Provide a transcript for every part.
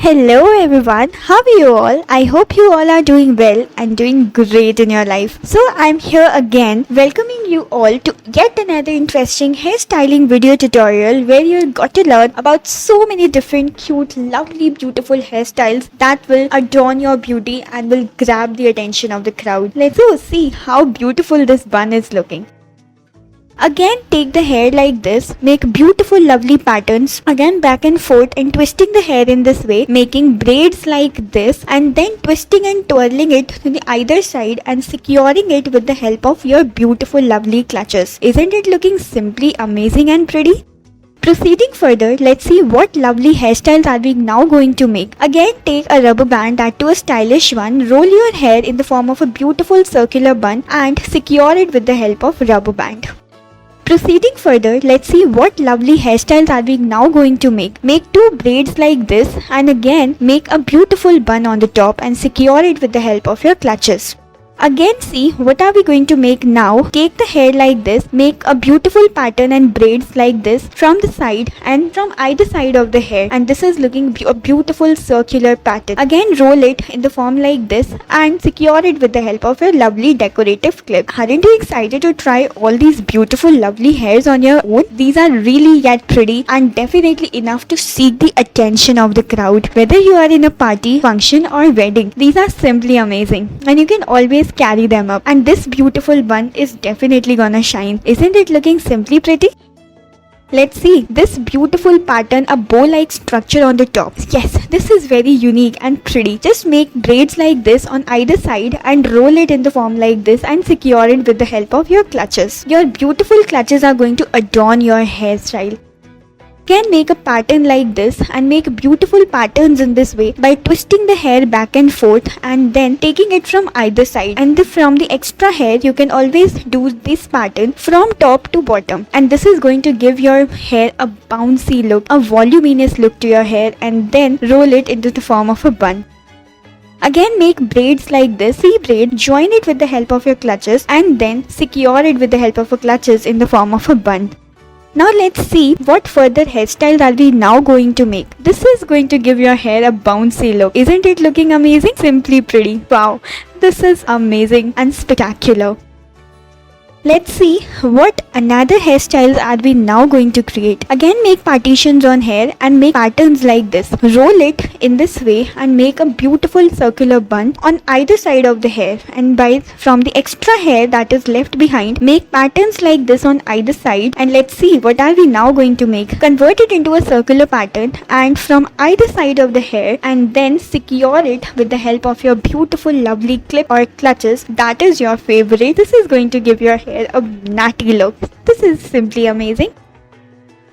Hello everyone, how are you all? I hope you all are doing well and doing great in your life. So I'm here again welcoming you all to yet another interesting hairstyling video tutorial where you'll got to learn about so many different cute, lovely, beautiful hairstyles that will adorn your beauty and will grab the attention of the crowd. Let's go see how beautiful this bun is looking. Again, take the hair like this, make beautiful lovely patterns, again back and forth and twisting the hair in this way, making braids like this and then twisting and twirling it to the either side and securing it with the help of your beautiful lovely clutches. Isn't it looking simply amazing and pretty? Proceeding further, let's see what lovely hairstyles are we now going to make. Again, take a rubber band, that to a stylish one, roll your hair in the form of a beautiful circular bun and secure it with the help of rubber band. Proceeding further, let's see what lovely hairstyles are we now going to make. Make two braids like this and again make a beautiful bun on the top and secure it with the help of your clutches. Again, see what are we going to make now. Take the hair like this, make a beautiful pattern and braids like this from the side and from either side of the hair, and this is looking a beautiful circular pattern. Again, roll it in the form like this and secure it with the help of your lovely decorative clip. Aren't you excited to try all these beautiful lovely hairs on your own? These are really yet pretty and definitely enough to seek the attention of the crowd. Whether you are in a party, function or wedding, these are simply amazing and you can always carry them up, and this beautiful bun is definitely gonna shine. Isn't it looking simply pretty? Let's see this beautiful pattern, a bow like structure on the top. Yes, this is very unique and pretty. Just make braids like this on either side and roll it in the form like this and secure it with the help of your clutches. Your beautiful clutches are going to adorn your hairstyle. Can make a pattern like this and make beautiful patterns in this way by twisting the hair back and forth and then taking it from either side, and from the extra hair you can always do this pattern from top to bottom, and this is going to give your hair a bouncy look, a voluminous look to your hair, and then roll it into the form of a bun. Again, make braids like this, 3 braids, join it with the help of your clutches and then secure it with the help of your clutches in the form of a bun. Now let's see what further hairstyles are we now going to make. This is going to give your hair a bouncy look. Isn't it looking amazing? Simply pretty. Wow, this is amazing and spectacular. Let's see what another hairstyles are we now going to create. Again, make partitions on hair and make patterns like this. Roll it in this way and make a beautiful circular bun on either side of the hair, and from the extra hair that is left behind, make patterns like this on either side, and let's see what are we now going to make. Convert it into a circular pattern and from either side of the hair, and then secure it with the help of your beautiful lovely clip or clutches that is your favorite. This is going to give your hair a natty look. This is simply amazing.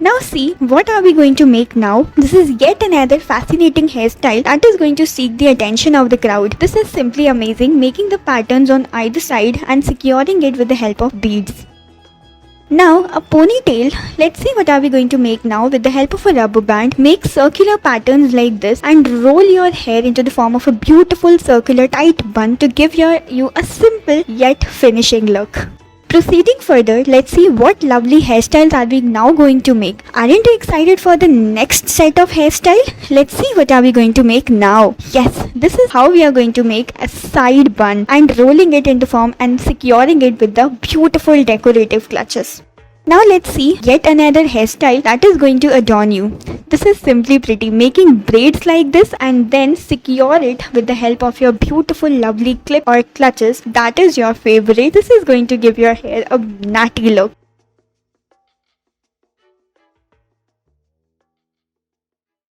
Now see what are we going to make now. This is yet another fascinating hairstyle that is going to seek the attention of the crowd. This is simply amazing, making the patterns on either side and securing it with the help of beads. Now a ponytail. Let's see what are we going to make now. With the help of a rubber band, make circular patterns like this and roll your hair into the form of a beautiful circular tight bun to give you a simple yet finishing look. Proceeding further, let's see what lovely hairstyles are we now going to make. Aren't you excited for the next set of hairstyle? Let's see what are we going to make now. Yes, this is how we are going to make a side bun and rolling it into form and securing it with the beautiful decorative clutches. Now let's see yet another hairstyle that is going to adorn you. This is simply pretty, making braids like this and then secure it with the help of your beautiful lovely clip or clutches that is your favorite. This is going to give your hair a natty look.